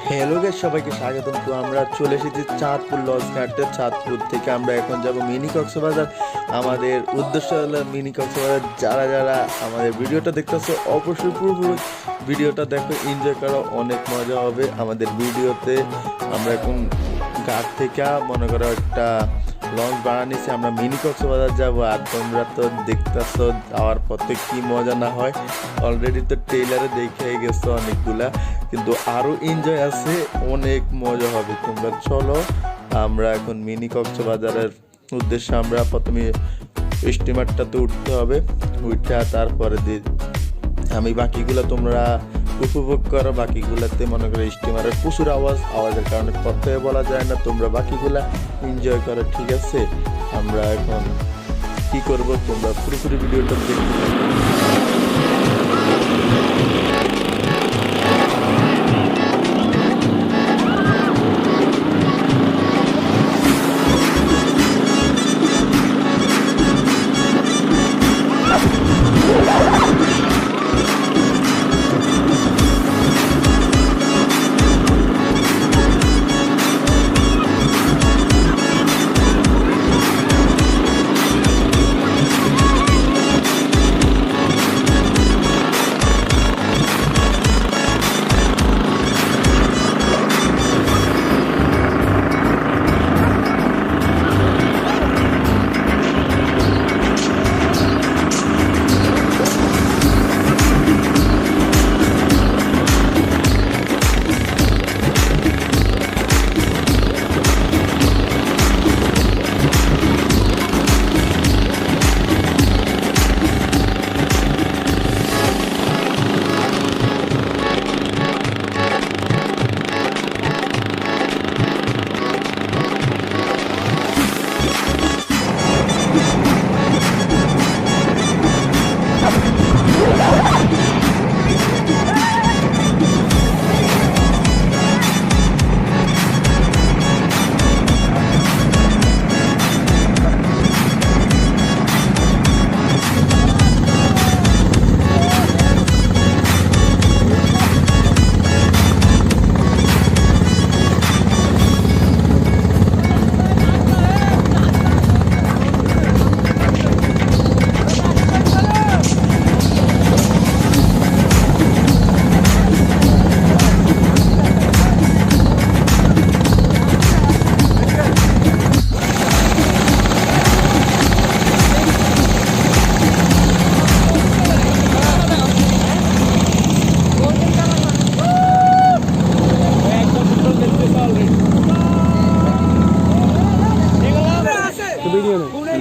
Hello guys, সবাইকে স্বাগতম। তো আমরা চলে এসেছি চাঁদপুর লঞ্চ ঘাটে। চাঁদপুর থেকে আমরা এখন যাব মিনি কক্সবাজার। আমাদের উদ্দেশ্য হলো মিনি কক্সবাজার। যারা যারা আমাদের ভিডিওটা দেখতেছো অবশ্যই পুরো ভিডিওটা দেখো, এনজয় করো, অনেক মজা হবে আমাদের ভিডিওতে। আমরা এখন ঘাট থেকে মনে করো একটা লঞ্চ ভাড়া নিছি, আমরা মিনি কক্সবাজার যাবো। আর তোমরা তো দেখতেছো যাওয়ার পথে কি মজা না হয়। অলরেডি তো ট্রেলারে দেখে গেছো অনেকগুলা, কিন্তু আরো এনজয় আছে, অনেক মজা হবে। তোমরা চলো, আমরা এখন মিনি কক্সবাজারের উদ্দেশ্যে আমরা প্রথমে স্টিমারটাতে উঠতে হবে। উঠা তারপরে আমি বাকিগুলা তোমরা উপভোগ করো। বাকিগুলাতে মনে করো স্টিমারের প্রচুর আওয়াজের কারণে কথাই বলা যায় না। তোমরা বাকিগুলা এনজয় করো, ঠিক আছে? আমরা এখন কি করব, তোমরা পুরোপুরি ভিডিওটা দেখতে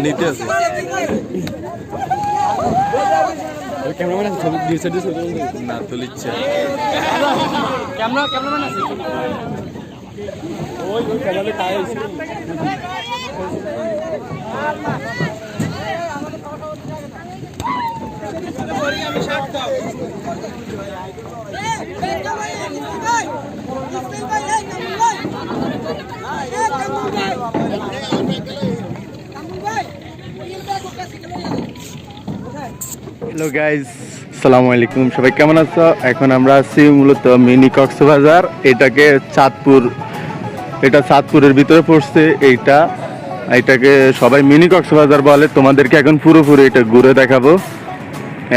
নিতে আছে। না তুলিচ্ছে ক্যামেরাম্যান আছে। ওই ক্যামেরা খায় আছে। আমি শার্ট দাও। হ্যালো গাইজ, আসসালামু আলাইকুম। সবাই কেমন আছো? এখন আমরা আছি মূলত মিনি কক্সবাজার। এটাকে এটা চাঁদপুরের ভিতরে পড়ছে। এটাকে সবাই মিনি কক্সবাজার বলে। তোমাদেরকে এখন পুরোপুরি এটা ঘুরে দেখাবো।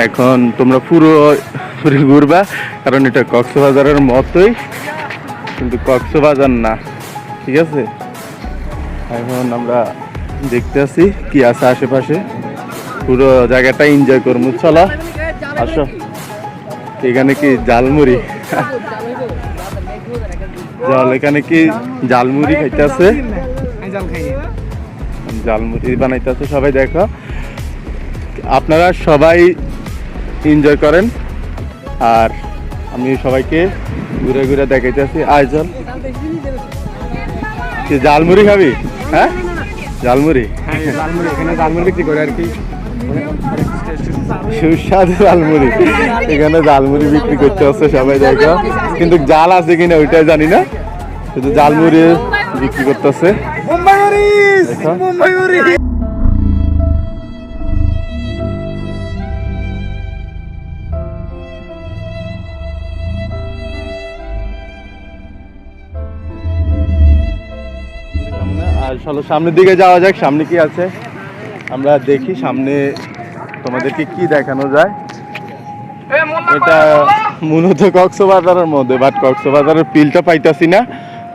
এখন তোমরা পুরোপুরি ঘুরবা, কারণ এটা কক্সবাজারের মতোই, কিন্তু কক্সবাজার না, ঠিক আছে? এখন আমরা দেখতে আছি কি আছে আশেপাশে, পুরো জায়গাটা এনজয় করবো। চলো আসো। এখানে কি জালমুড়ি এখানে কি জালমুড়ি খাইতেছে, জালমুড়ি বানাইতেছে। সবাই দেখো, আপনারা সবাই এনজয় করেন। আর আমি সবাইকে ঘুরে ঘুরে দেখাইতেছি। আয়োজন জালমুড়ি খাবি? হ্যাঁ, জালমুড়ি এখানে জালমুড়ি বিক্রি করে আর কি, সুস্বাদু জালমুড়ি। এখানে জালমুড়ি বিক্রি করতে হচ্ছে, সবাই দেখো। কিন্তু জাল আছে কিনা ওইটাই জানি না, শুধু জালমুড়ি বিক্রি করতেছে। চলো সামনের দিকে যাওয়া যাক, সামনে কি আছে আমরা দেখি, সামনে তোমাদেরকে কি দেখানো যায়। এটা মূলত কক্সবাজারের মধ্যে, বাট কক্সবাজারের ফিলটা পাইতাছি না।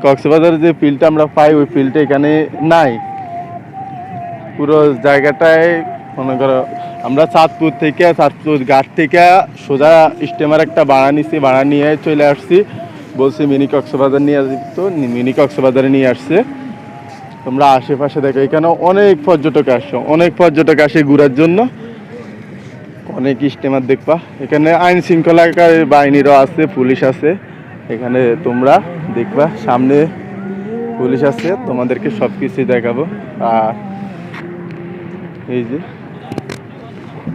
কক্সবাজারের যে ফিলটা আমরা পাই ওই ফিলটা এখানে নাই। পুরো জায়গাটায় মনে করো আমরা চাঁদপুর ঘাট থেকে সোজা স্টিমার একটা ভাড়া নিছি, ভাড়া নিয়ে চলে আসছি, বলছি মিনি কক্সবাজার নিয়ে আসতো, মিনি কক্সবাজারে নিয়ে আসছে। তোমরা আশেপাশে দেখো এখানে অনেক পর্যটক আসে ঘোরার জন্য, অনেক স্টিমার দেখবা। এখানে আইন শৃঙ্খলাকারী বাহিনীরও আছে, পুলিশ আছে এখানে, তোমরা দেখবা সামনে পুলিশ আছে, তোমাদেরকে সব কিছুই দেখাবো। আর এই যে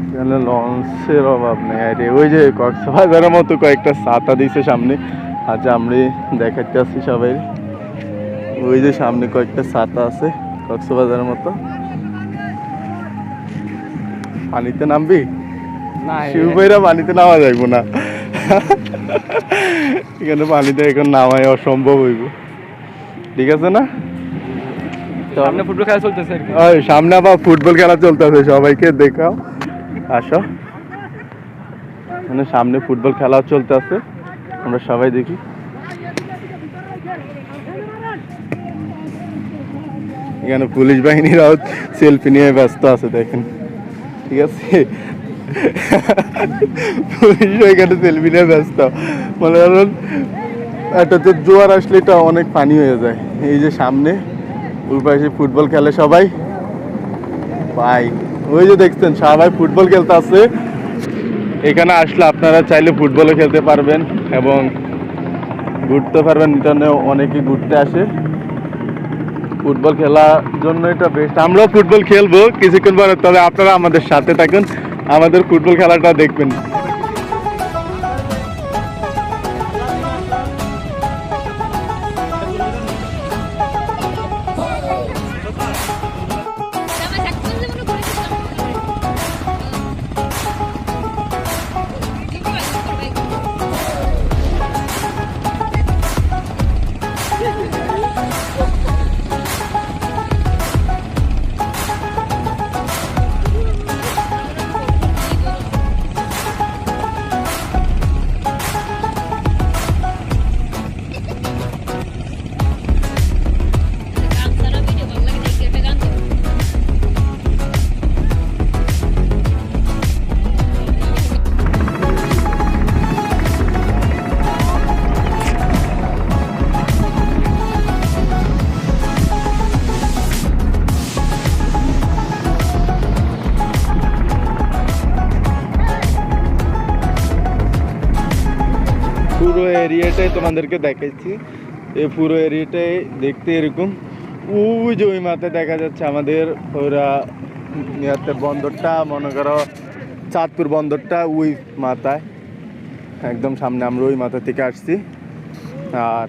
এখানে লঞ্চের অভাব নেই, আরে ওই যে কক্সবাজারের মতো কয়েকটা ছাতা দিছে সামনে, আজ আমরা দেখাতে আসছি সবাই। ওই যে সামনে কয়েকটা ছাতা আছে কক্সবাজারের মতো। পানিতে নামবি না? শিবভাইরা পানিতে নামা যাইব না, এখানে পানিতে এখন নামাই অসম্ভব হইব, ঠিক আছে না? সামনে ফুটবল খেলা চলতেছে, সামনে আবার ফুটবল খেলা চলতেছে, সবাইকে দেখাও, আসো। মানে সামনে ফুটবল খেলা চলতেছে, আমরা সবাই দেখি। এখানে পুলিশ বাহিনীরাও সেলফি নিয়ে ব্যস্ত আছে, দেখেন, ঠিক আছে? পুলিশ এখানে সেলফি নিয়ে ব্যস্ত, মানে ধরুন এটাতে জোয়ার আসলে এটা অনেক পানি হয়ে যায়। এই যে সামনে ওই পাশে ফুটবল খেলে সবাই, ভাই ওই যে দেখছেন সবাই ফুটবল খেলতে আছে। এখানে আসলে আপনারা চাইলে ফুটবলও খেলতে পারবেন এবং ঘুরতে পারবেন, এখানে অনেকে ঘুরতে আসে ফুটবল খেলার জন্য, এটা বেস্ট। আমরাও ফুটবল খেলবো কিছুক্ষণ পরে, তবে আপনারা আমাদের সাথে থাকুন, আমাদের ফুটবল খেলাটা দেখবেন। পুরো এরিয়াটাই তোমাদেরকে দেখাইছি, এই পুরো এরিয়াটাই দেখতে এরকম। ওই যে ওই মাথায় দেখা যাচ্ছে আমাদের ওরা বন্দরটা, মনে করো চাঁদপুর বন্দরটা ওই মাথায় একদম সামনে, আমরা ওই মাথা থেকে আসছি। আর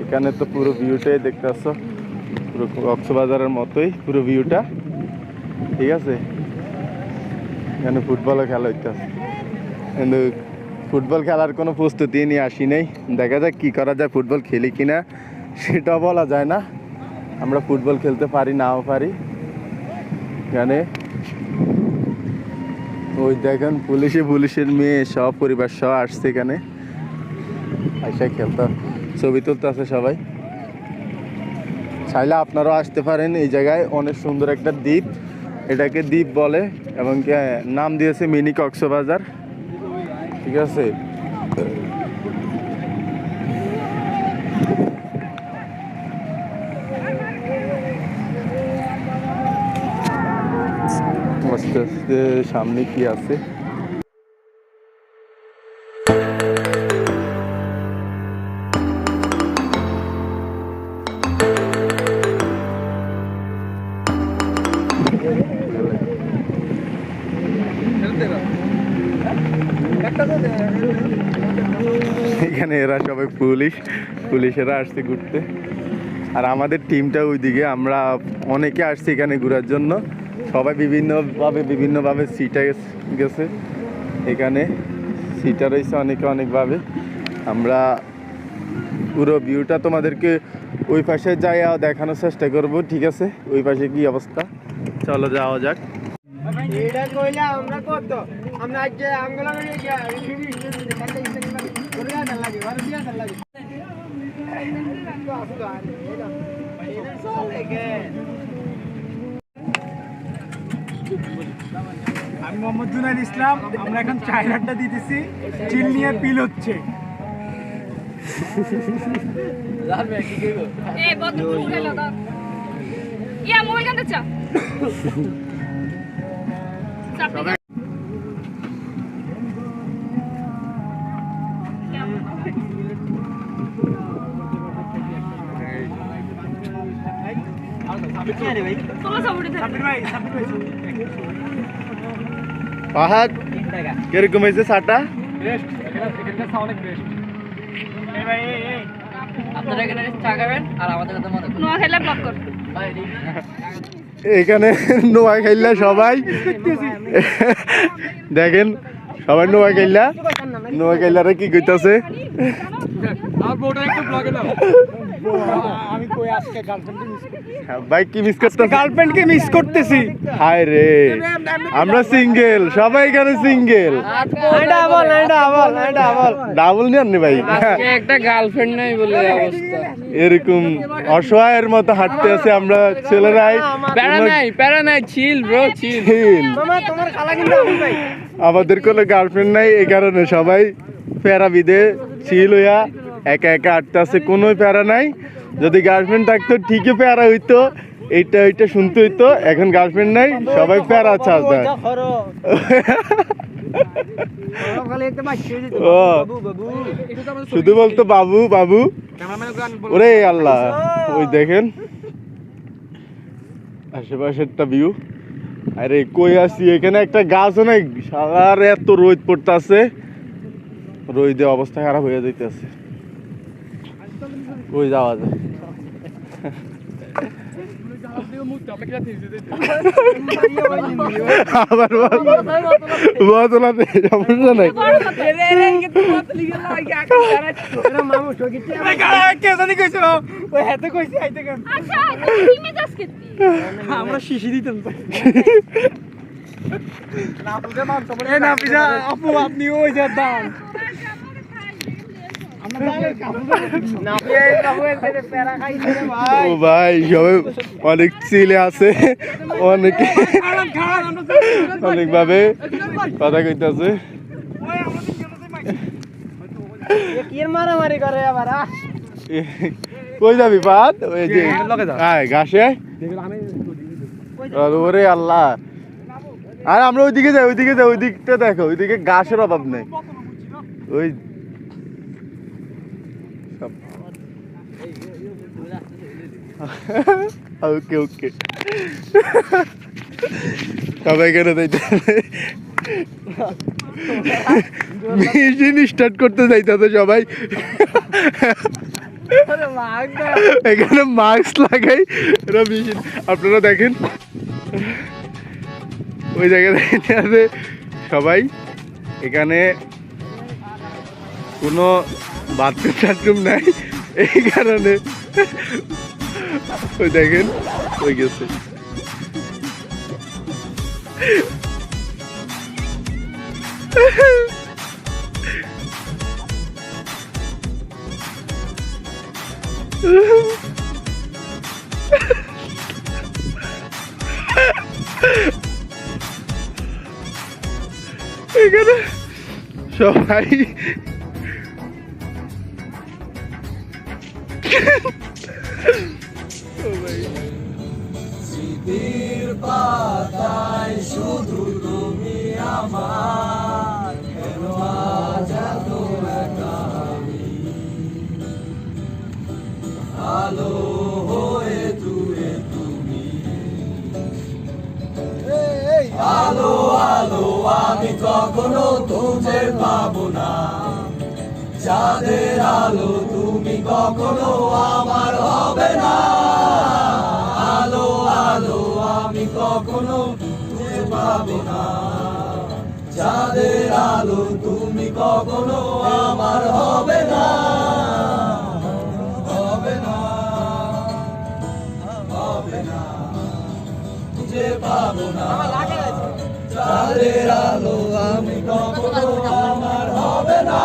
এখানে তো পুরো ভিউটাই দেখতে পাচ্ছ, পুরো কক্সবাজারের মতোই পুরো ভিউটা, ঠিক আছে? এখানে ফুটবলও খেলা হইতেছে, কিন্তু ফুটবল খেলার কোনো প্রস্তুতি নিয়ে আসি নাই, দেখা যাক কী করা যায়, ফুটবল খেলি কিনা সেটা বলা যায় না, আমরা ফুটবল খেলতে পারি নাও পারি। এখানে ওই দেখেন পুলিশের মেয়ে সব পরিবার সহ আসছে এখানে, আইসা খেলতে ছবি তুলতে আছে সবাই। চাইলে আপনারাও আসতে পারেন, এই জায়গায় অনেক সুন্দর একটা দ্বীপ, এটাকে দ্বীপ বলে এবং নাম দিয়েছে মিনি কক্সবাজার, ঠিক আছে? আস্তে আস্তে সামনে কি আছে এখানে, এরা সবাই পুলিশেরা আসছে ঘুরতে, আর আমাদের টিমটা ওইদিকে, আমরা অনেকে আসছি এখানে ঘোরার জন্য, সবাই বিভিন্নভাবে সিটে গেছে, এখানে সিটা রয়েছে অনেকভাবে। আমরা পুরো ভিউটা তোমাদেরকে ওই পাশে যাই দেখানোর চেষ্টা করব, ঠিক আছে? ওই পাশে কি অবস্থা, চলো যাওয়া যাক। এটা কইলা আমরা কত আমরা আজ আঙ্গুলা নিয়ে গিয়া রিভিউ করে না লাগে আর দিয়া লাগে আমি মোহাম্মদ জুনাইদ ইসলাম। আমরা এখন চায়ের আড্ডা দিতেছি, চিল নিয়ে পিল হচ্ছে। এ বন্ধু পুরো লাগা ইয়া মোবাইল কান্তে চা পাহাড় কিরকম হয়েছে চাটা? আপনারা এখানে চা খাবেন আর আমাদের কথা মনে করুন। নোয়া খেলে ব্লক কর। এখানে নোয়া খাইলা সবাই দেখেন, সবাই নোয়া খাইলারা কি কইতাছে? আমি কই আজকে গার্লফ্রেন্ডকে মিস করতেছি। ভাই কি মিস করতেছে? গার্লফ্রেন্ডকে মিস করতেছি। হায় রে, আমরা সিঙ্গেল, সবাই এখানে সিঙ্গেল। ডাবল নিয়ে নি ভাই, একটা গার্লফ্রেন্ড নাই বলে অবস্থা। এরকম অসহায়ের মতো হাঁটতে আছে আমরা ছেলেরাই। প্যারা নাই, চিল ব্রো, চিল। মামা তোমার খালা কিন্তু আমি ভাই। আমাদের কোনো গার্লফ্রেন্ড নাই, এই কারণে সবাই প্যারা বিদে চিল হইয়া একা একা হাঁটতে আছে, কোনো প্যারা নাই। যদি গার্লফ্রেন্ড থাকতো ঠিকই প্যারা হইতো, এইটা ওইটা শুনতে হইতো। এখন গার্লফ্রেন্ড নাই, সবাই প্যারা চাষ দেয়। ও শুধু বলতো বাবু বাবু। ওরে আল্লাহ, ওই দেখেন আশেপাশেরটা ভিউ। আরে কই আছি, এখানে একটা গাছও নাই, সারার এত রোদ পড়তেছে, রোদে অবস্থা খারাপ হয়ে যাইতেছে। কই যাওয়া যায়? আবার বদলাতে সমস্যা নাই। আচ্ছা তুমি মেজাজ কেতি আমরা শিশি দিতাম। আপু আপনি ওই যে দাম ও ভাই, সবাই অনেক চিলে আছে, অনেকে অনেকভাবে কথা কইতেছে। মারামারি করে আবার। কই যাবি পাত? ওই যে ঘাসে। ওরে আল্লাহ, আর আমরা ওইদিকে যাই, ওই দিকটা দেখো, ওইদিকে ঘাসের অভাব নেই। ওই ওকে ওকে, সবাই কেন মেশিন স্টার্ট করতে যাইতে সবাই এখানে মাস্ক লাগাই মেশিন। আপনারা দেখেন ওই জায়গায় আছে সবাই। এখানে কোনো বাথরুম টাথরুম নাই, এই কারণে ওই দেখেন ওই গেছে। এখানে সবাই স্মৃতির পাতায় শুধু তুমি আমার, কেন আজ এত একা আমি? আলো হয়ে দূরে তুমি, আলো আলো আমি কখনো তুঝে পাবো না। চাঁদের আলো তুমি কখনো আমার হবে না। আলো আলো আমি কখনো তুঝে পাবো না। চাঁদের আলো তুমি কখনো আমার হবে না। খুঁজে পাবো না, চাঁদের আলো আমি কখনো আমার হবে না,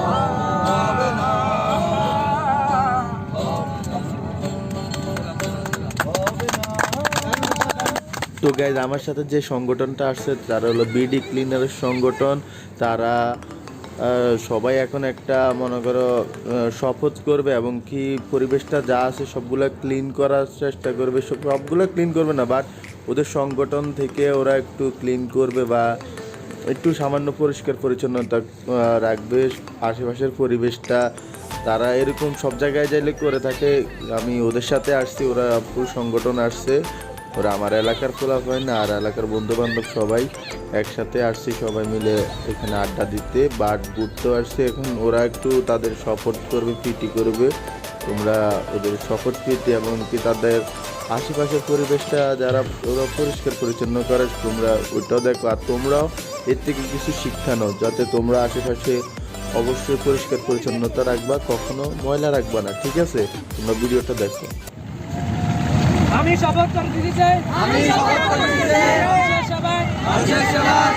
হবে না, তো গাইজ আমার সাথে যে সংগঠনটা আসছে তারা হলো বিডি ক্লিনারের সংগঠন। তারা সবাই এখন একটা মনে করো শপথ করবে এবং কি পরিবেশটা যা আছে সবগুলো ক্লিন করার চেষ্টা করবে। সবগুলো ক্লিন করবে না, বাট ওদের সংগঠন থেকে ওরা একটু ক্লিন করবে বা একটু সামান্য পরিষ্কার পরিচ্ছন্নতা রাখবে আশেপাশের পরিবেশটা। তারা এরকম সব জায়গায় যাইলে করে থাকে। আমি ওদের সাথে আসছি, ওরা ফুল সংগঠন আসছে, ওরা আমার এলাকার খোলা হয় না, আর এলাকার বন্ধু বান্ধব সবাই একসাথে আসছি, সবাই মিলে এখানে আড্ডা দিতে বা ঘুরতেও আসছে। এখন ওরা একটু তাদের সাপোর্ট করবে, পিটি করবে। তোমরা ওদের সাপোর্ট পিটি এবং কি তাদের আশেপাশের পরিবেশটা যারা ওরা পরিষ্কার পরিচ্ছন্ন করে তোমরা ওইটাও দেখো, আর তোমরাও এর থেকে কিছু শিক্ষা নাও, যাতে তোমরা আশেপাশে অবশ্যই পরিষ্কার পরিচ্ছন্নতা রাখবা, কখনো ময়লা রাখবা না, ঠিক আছে? তোমরা ভিডিওটা দেখো। আমি শপথ করে দিতে চাই, আমি শপথ করে দিতে চাই, মানুষের সেবায়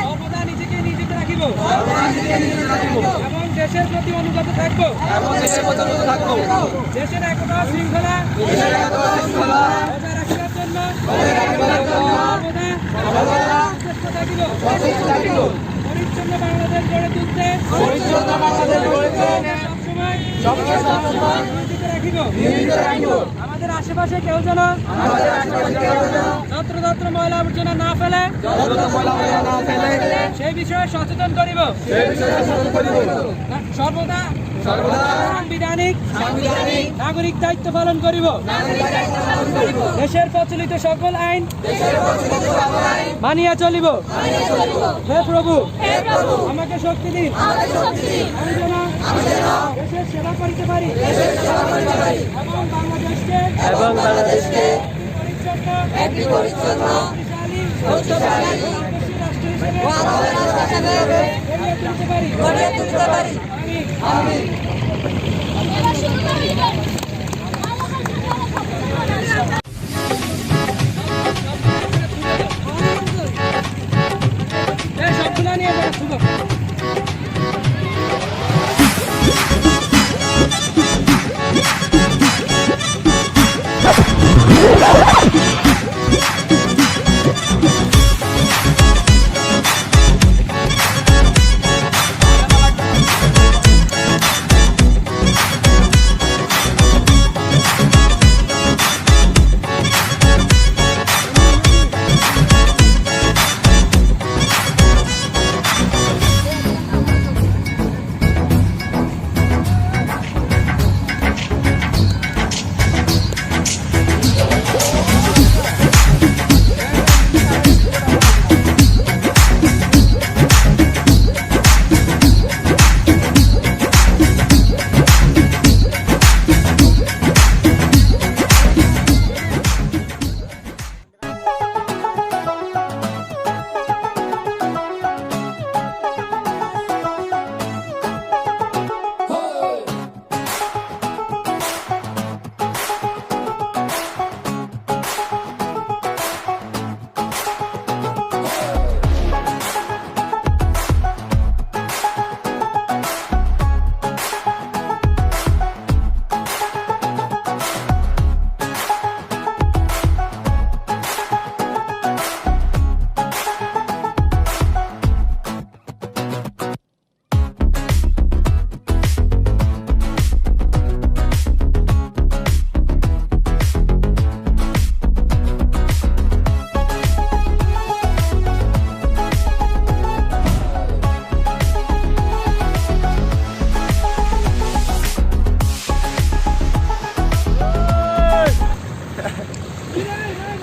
সর্বদা নিজেকে নিয়োজিত রাখিব সর্বদা নিজেকে নিয়োজিত রাখিব এবং দেশের প্রতি অনুগত থাকবো, এবং দেশের প্রতি অনুগত থাকবো, দেশের একতা শৃঙ্খলা দেশের একতা শৃঙ্খলা বজায় রাখিবার জন্য সর্বদা চেষ্টা থাকিব, সচেষ্ট থাকিব, পরিচ্ছন্ন বাংলাদেশ গড়ে তুলতে পরিচ্ছন্ন বাংলাদেশ গড়ে তুলতে সবসময় নিয়োজিত রাখিব। আমাদের আশেপাশে কেউ যেন যত্র ময়লা আবর্জনা না ফেলে সেই বিষয়ে সচেতন করিব, সর্বদা সাংবিধানিক নাগরিক দায়িত্ব পালন করিব, দেশের প্রচলিত সকল আইন মানিয়া চলিব। হে প্রভু আমাকে শক্তি দিন, আমি যেন দেশের সেবা করিতে পারি এবং বাংলাদেশকে একটি পরিচ্ছন্ন শক্তিশালী রাষ্ট্র হিসেবে গড়ে তুলতে পারি। আমি এবার শুরু করি। সবগুলা নিয়ে শুভ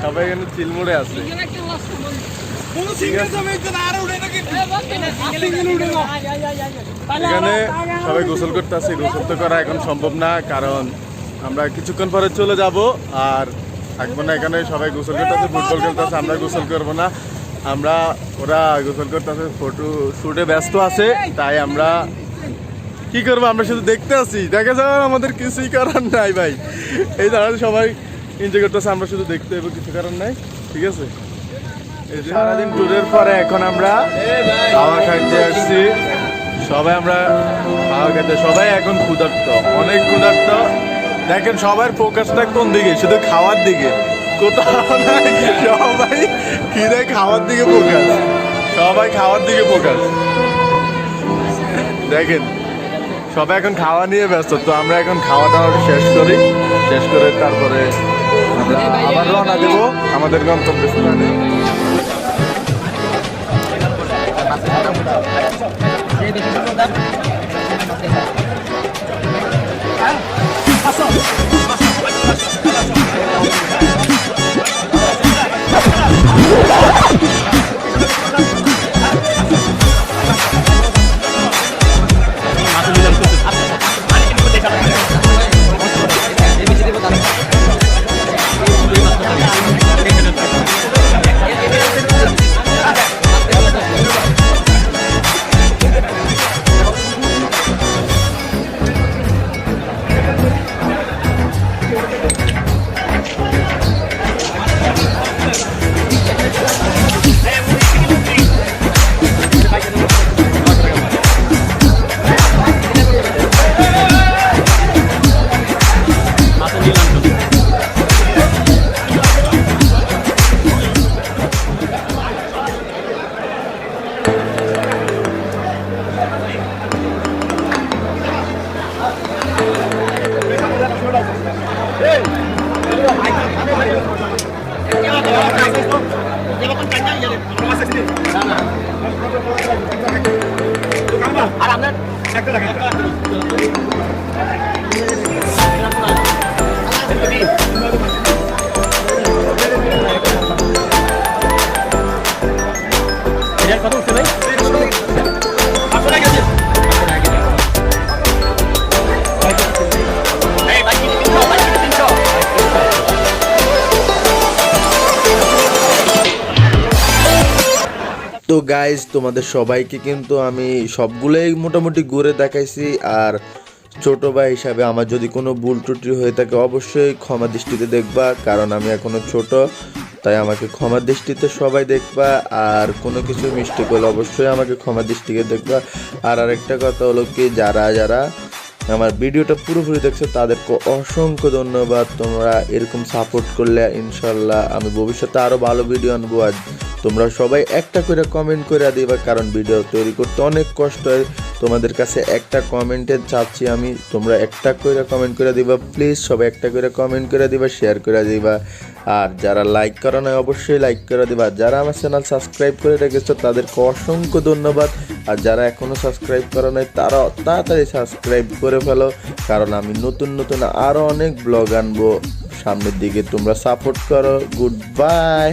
সবাই এখানে চিলমুড়ে আছে। এখানে সবাই গোসল করতে আসে, গোসল তো করা এখন সম্ভব না, কারণ আমরা কিছুক্ষণ পরে চলে যাব আর থাকবো না এখানে। সবাই গোসল করতে আছে, ফুটবল খেলতে আছে, আমরা গোসল করবো না। ওরা গোসল করতে আছে, ফটো শুটে ব্যস্ত আছে, তাই আমরা কি করবো, আমরা শুধু দেখতে আসি। দেখা যাবে আমাদের কিছুই করার নাই ভাই, এই দাঁড়াতে সবাই এনজয় করতেছে, আমরা শুধু দেখতে হবে, কিছু করার নাই। ঠিক আছে। এই যে সারাদিন ট্যুরের পরে এখন আমরা খাওয়া খাইতে আসছি। সবাই আমরা খাওয়া খাইতে, সবাই এখন ক্ষুধার্ত, অনেক ক্ষুধার্ত। দেখেন সবার ফোকাসটা কোন দিকে, শুধু খাওয়ার দিকে, কোথাও নাই। সবাই খিদে খাওয়ার দিকে ফোকাস, সবাই খাওয়ার দিকে ফোকাস। দেখেন সবাই এখন খাওয়া নিয়ে ব্যস্ত। তো আমরা এখন খাওয়া দাওয়া শেষ করি, শেষ করে তারপরে আমরা আবার রওনা দেবো আমাদের গন্তব্যস্থানে। তো গাইজ তোমাদের সবাইকে কিন্তু আমি সবগুলোই মোটামুটি ঘুরে দেখাইছি। আর ছোট ভাই হিসাবে আমার যদি কোনো ভুল ত্রুটি হয়ে থাকে অবশ্যই ক্ষমা দৃষ্টিতে দেখবা, কারণ আমি এখনো ছোট, তাই আমাকে ক্ষমা দৃষ্টিতে সবাই দেখবা। আর কোনো কিছু মিস্টেক হলে অবশ্যই আমাকে ক্ষমা দৃষ্টিতে দেখবা। আর আরেকটা কথা হলো কি, যারা যারা আমার ভিডিওটা পুরোপুরি দেখছো তাদেরকে অসংখ্য ধন্যবাদ। তোমরা এরকম সাপোর্ট করলে ইনশাল্লাহ আমি ভবিষ্যতে আরও ভালো ভিডিও আনবো। আর তোমরা সবাই একটা করে কমেন্ট করে দিবা, কারণ ভিডিও তৈরি করতে অনেক কষ্ট হয়। তোমাদের কাছে একটা কমেন্টে চাচ্ছি আমি, তোমরা একটা করে কমেন্ট করে দিবা প্লিজ, সবাই একটা করে কমেন্ট করে দিবা, শেয়ার করে দিবা। আর যারা লাইক করা নয় অবশ্যই লাইক করে দিবা। যারা আমার চ্যানেল সাবস্ক্রাইব করে রেখেছো তাদেরকে অসংখ্য ধন্যবাদ। আর যারা এখনও সাবস্ক্রাইব করা নয় তারা তাড়াতাড়ি সাবস্ক্রাইব করে ফেলো, কারণ আমি নতুন নতুন আরও অনেক ব্লগ আনবো সামনের দিকে। তোমরা সাপোর্ট করো। Good bye.